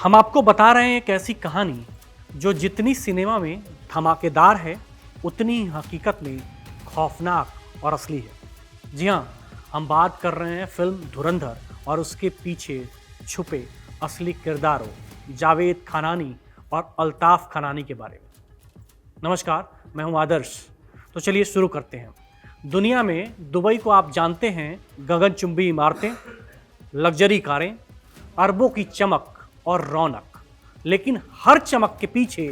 हम आपको बता रहे हैं एक ऐसी कहानी जो जितनी सिनेमा में धमाकेदार है उतनी ही हकीकत में खौफनाक और असली है। जी हाँ, हम बात कर रहे हैं फिल्म धुरंधर और उसके पीछे छुपे असली किरदारों जावेद खानानी और अल्ताफ खानानी के बारे में। नमस्कार, मैं हूं आदर्श। तो चलिए शुरू करते हैं। दुनिया में दुबई को आप जानते हैं, गगनचुंबी इमारतें, लग्जरी कारें, अरबों की चमक और रौनक। लेकिन हर चमक के पीछे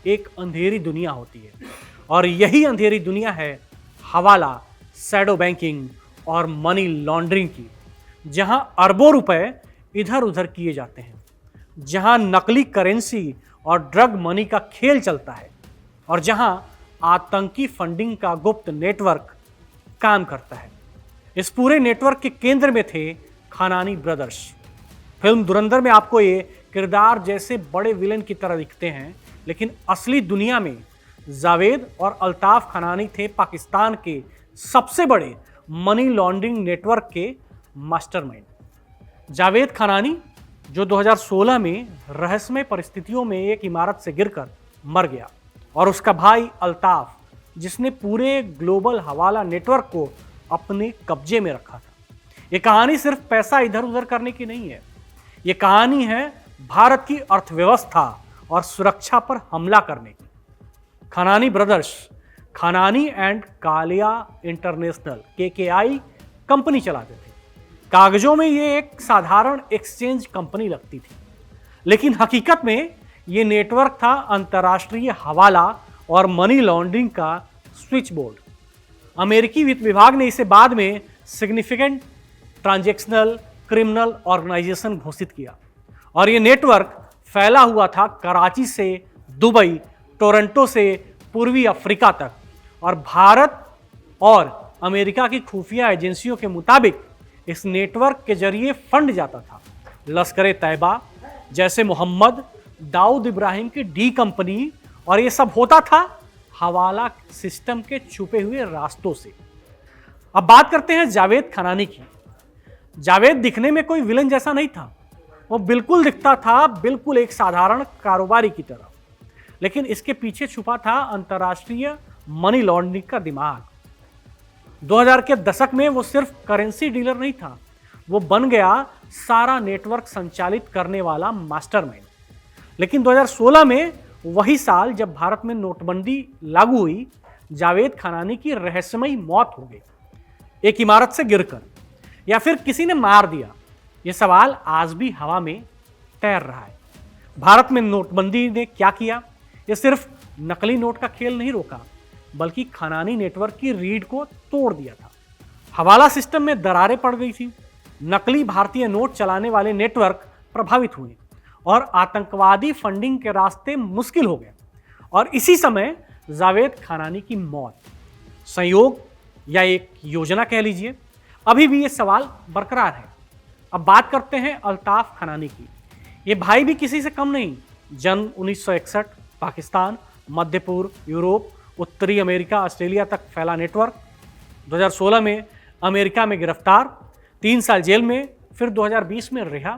एक अंधेरी दुनिया होती है और यही अंधेरी दुनिया है हवाला, शैडो बैंकिंग और मनी लॉन्ड्रिंग की, जहां अरबों रुपए इधर उधर किए जाते हैं, जहां नकली करेंसी और ड्रग मनी का खेल चलता है और जहां आतंकी फंडिंग का गुप्त नेटवर्क काम करता है। इस पूरे नेटवर्क के केंद्र में थे खानानी ब्रदर्स। फिल्म धुरंधर में आपको ये किरदार जैसे बड़े विलेन की तरह दिखते हैं, लेकिन असली दुनिया में जावेद और अल्ताफ खानानी थे पाकिस्तान के सबसे बड़े मनी लॉन्ड्रिंग नेटवर्क के मास्टरमाइंड। जावेद खानानी, जो 2016 में रहस्यमय परिस्थितियों में एक इमारत से गिरकर मर गया, और उसका भाई अल्ताफ, जिसने पूरे ग्लोबल हवाला नेटवर्क को अपने कब्जे में रखा था। यह कहानी सिर्फ पैसा इधर उधर करने की नहीं है, यह कहानी है भारत की अर्थव्यवस्था और सुरक्षा पर हमला करने की। Khanani brothers Khanani and Kalia international KKI company चलाते थे। कागजों में ये एक साधारण एक्सचेंज कंपनी लगती थी, लेकिन हकीकत में ये नेटवर्क था अंतर्राष्ट्रीय हवाला और मनी लॉन्ड्रिंग का स्विच बोर्ड। अमेरिकी वित्त विभाग ने इसे बाद में सिग्निफिकेंट ट्रांजैक्शनल क्रिमिनल ऑर्गेनाइजेशन घोषित किया और ये नेटवर्क फैला हुआ था कराची से दुबई, टोरंटो से पूर्वी अफ्रीका तक, और भारत और अमेरिका की खुफिया एजेंसियों के मुताबिक इस नेटवर्क के जरिए फंड जाता था लश्कर-ए-तैयबा जैसे मोहम्मद दाऊद इब्राहिम की डी कंपनी, और ये सब होता था हवाला सिस्टम के छुपे हुए रास्तों से। अब बात करते हैं जावेद खानानी की। जावेद दिखने में कोई विलन जैसा नहीं था, वो बिल्कुल दिखता था बिल्कुल एक साधारण कारोबारी की तरह, लेकिन इसके पीछे छुपा था अंतर्राष्ट्रीय मनी लॉन्ड्रिंग का दिमाग। 2000 के दशक में वो सिर्फ करेंसी डीलर नहीं था, वो बन गया सारा नेटवर्क संचालित करने वाला मास्टरमाइंड। लेकिन 2016 में, वही साल जब भारत में नोटबंदी लागू हुई, जावेद खानानी की रहस्यमयी मौत हो गई, एक इमारत से गिरकर, या फिर किसी ने मार दिया। यह सवाल आज भी हवा में तैर रहा है। भारत में नोटबंदी ने क्या किया? यह सिर्फ नकली नोट का खेल नहीं रोका, बल्कि खानानी नेटवर्क की रीढ़ को तोड़ दिया था। हवाला सिस्टम में दरारें पड़ गई थी, नकली भारतीय नोट चलाने वाले नेटवर्क प्रभावित हुए और आतंकवादी फंडिंग के रास्ते मुश्किल हो गए। और इसी समय जावेद खानानी की मौत, संयोग या एक योजना कह लीजिए, अभी भी ये सवाल बरकरार है। अब बात करते हैं अल्ताफ खानानी की। ये भाई भी किसी से कम नहीं। जन्म 1961, पाकिस्तान, मध्य पूर्व, यूरोप, उत्तरी अमेरिका, ऑस्ट्रेलिया तक फैला नेटवर्क। 2016 में अमेरिका में गिरफ्तार, 3 साल जेल में, फिर 2020 में रिहा।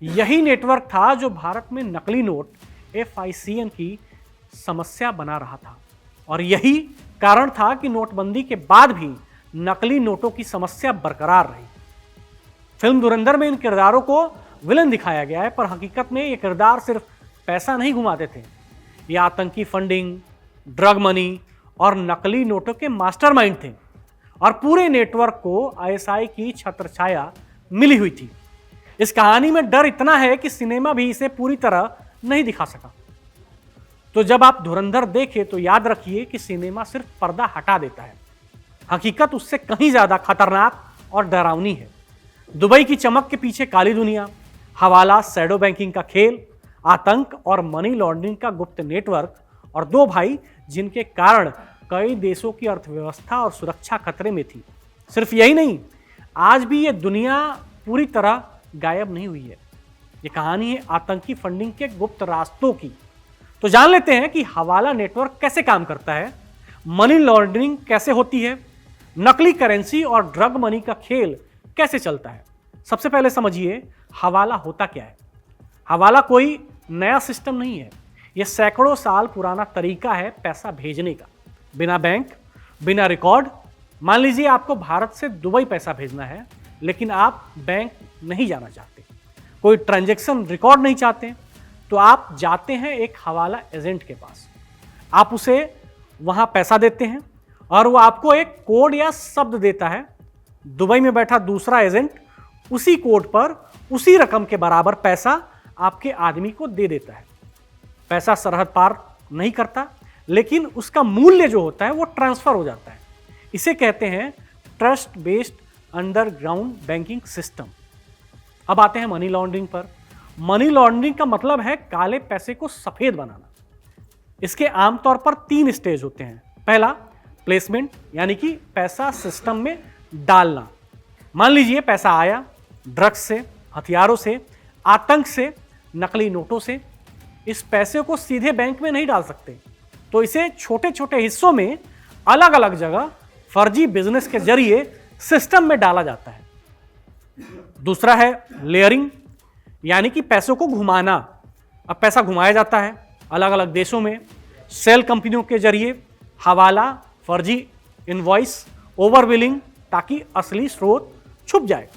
यही नेटवर्क था जो भारत में नकली नोट FICN की समस्या बना रहा था, और यही कारण था कि नोटबंदी के बाद भी नकली नोटों की समस्या बरकरार रही। फिल्म धुरंधर में इन किरदारों को विलन दिखाया गया है, पर हकीकत में ये किरदार सिर्फ पैसा नहीं घुमाते थे, ये आतंकी फंडिंग, ड्रग मनी और नकली नोटों के मास्टरमाइंड थे, और पूरे नेटवर्क को ISI की छत्रछाया मिली हुई थी। इस कहानी में डर इतना है कि सिनेमा भी इसे पूरी तरह नहीं दिखा सका। तो जब आप धुरंधर देखें तो याद रखिए कि सिनेमा सिर्फ पर्दा हटा देता है, हकीकत उससे कहीं ज्यादा खतरनाक और डरावनी है। दुबई की चमक के पीछे काली दुनिया, हवाला, शैडो बैंकिंग का खेल, आतंक और मनी लॉन्ड्रिंग का गुप्त नेटवर्क, और 2 भाई जिनके कारण कई देशों की अर्थव्यवस्था और सुरक्षा खतरे में थी। सिर्फ यही नहीं, आज भी ये दुनिया पूरी तरह गायब नहीं हुई है। ये कहानी है आतंकी फंडिंग के गुप्त रास्तों की। तो जान लेते हैं कि हवाला नेटवर्क कैसे काम करता है, मनी लॉन्ड्रिंग कैसे होती है, नकली करेंसी और ड्रग मनी का खेल कैसे चलता है। सबसे पहले समझिए हवाला होता क्या है। हवाला कोई नया सिस्टम नहीं है, यह सैकड़ों साल पुराना तरीका है पैसा भेजने का, बिना बैंक, बिना रिकॉर्ड। मान लीजिए आपको भारत से दुबई पैसा भेजना है, लेकिन आप बैंक नहीं जाना चाहते, कोई ट्रांजैक्शन रिकॉर्ड नहीं चाहते, तो आप जाते हैं एक हवाला एजेंट के पास। आप उसे वहां पैसा देते हैं और वो आपको एक कोड या शब्द देता है। दुबई में बैठा दूसरा एजेंट उसी कोड पर उसी रकम के बराबर पैसा आपके आदमी को दे देता है। पैसा सरहद पार नहीं करता, लेकिन उसका मूल्य जो होता है वो ट्रांसफर हो जाता है। इसे कहते हैं trust based underground banking system. अब आते हैं मनी लॉन्ड्रिंग पर। मनी लॉन्ड्रिंग का मतलब है काले पैसे को सफेद बनाना। इसके आमतौर पर 3 स्टेज होते हैं। पहला, प्लेसमेंट, यानी कि पैसा सिस्टम में डालना। मान लीजिए पैसा आया ड्रग्स से, हथियारों से, आतंक से, नकली नोटों से। इस पैसे को सीधे बैंक में नहीं डाल सकते, तो इसे छोटे छोटे हिस्सों में अलग अलग जगह फर्जी बिजनेस के जरिए सिस्टम में डाला जाता है। दूसरा है लेयरिंग, यानी कि पैसों को घुमाना। अब पैसा घुमाया जाता है अलग अलग देशों में, सेल कंपनियों के जरिए, हवाला, फर्जी इनवॉइस, ओवरबिलिंग, ताकि असली स्रोत छुप जाए।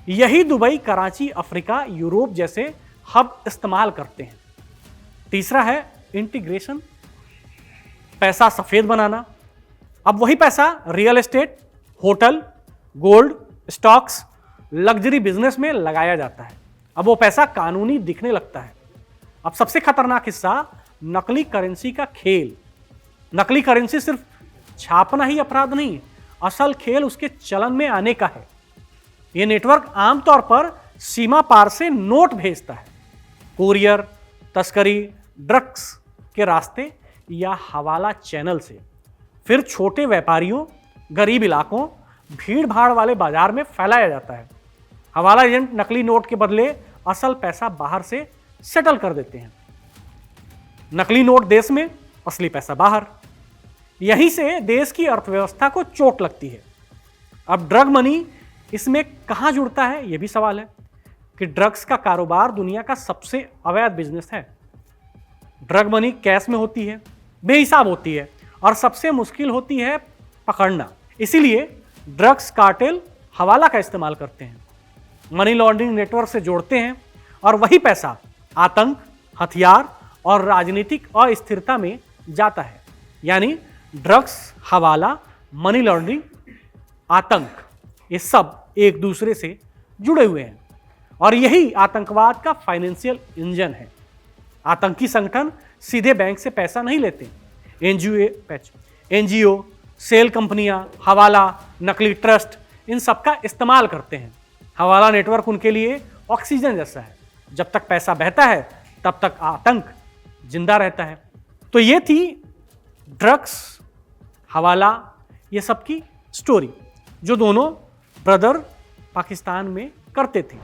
यही दुबई, कराची, अफ्रीका, यूरोप जैसे हब इस्तेमाल करते हैं। तीसरा है इंटीग्रेशन, पैसा सफेद बनाना। अब वही पैसा real estate, hotel, gold, stocks, luxury business में लगाया जाता है। अब वो पैसा कानूनी दिखने लगता है। अब सबसे खतरनाक हिस्सा, नकली करेंसी का खेल। नकली करेंसी सिर्फ छापना ही अपराध नहीं, असल खेल उसके चलन में आने का है। यह नेटवर्क आमतौर पर सीमा पार से नोट भेजता है, कुरियर, तस्करी, ड्रग्स के रास्ते या हवाला चैनल से। फिर छोटे व्यापारियों, गरीब इलाकों, भीड़ भाड़ वाले बाजार में फैलाया जाता है। हवाला एजेंट नकली नोट के बदले असल पैसा बाहर से सेटल कर देते हैं। नकली नोट देश में, असली पैसा बाहर। यहीं से देश की अर्थव्यवस्था को चोट लगती है। अब ड्रग मनी इसमें कहां जुड़ता है, यह भी सवाल है कि ड्रग्स का कारोबार दुनिया का सबसे अवैध बिजनेस है। ड्रग मनी कैश में होती है, बेहिसाब होती है और सबसे मुश्किल होती है पकड़ना। इसीलिए ड्रग्स कार्टेल हवाला का इस्तेमाल करते हैं, मनी लॉन्ड्रिंग नेटवर्क से जोड़ते हैं और वही पैसा आतंक, हथियार और राजनीतिक अस्थिरता में जाता है। यानी ड्रग्स, हवाला, मनी लॉन्ड्रिंग, आतंक, ये सब एक दूसरे से जुड़े हुए हैं और यही आतंकवाद का फाइनेंशियल इंजन है। आतंकी संगठन सीधे बैंक से पैसा नहीं लेते। एनजीओ, सेल कंपनियां, हवाला, नकली ट्रस्ट, इन सब का इस्तेमाल करते हैं। हवाला नेटवर्क उनके लिए ऑक्सीजन जैसा है, जब तक पैसा बहता है तब तक आतंक जिंदा रहता है। तो ये थी ड्रग्स, हवाला, ये सब की स्टोरी जो दोनों ब्रदर पाकिस्तान में करते थे।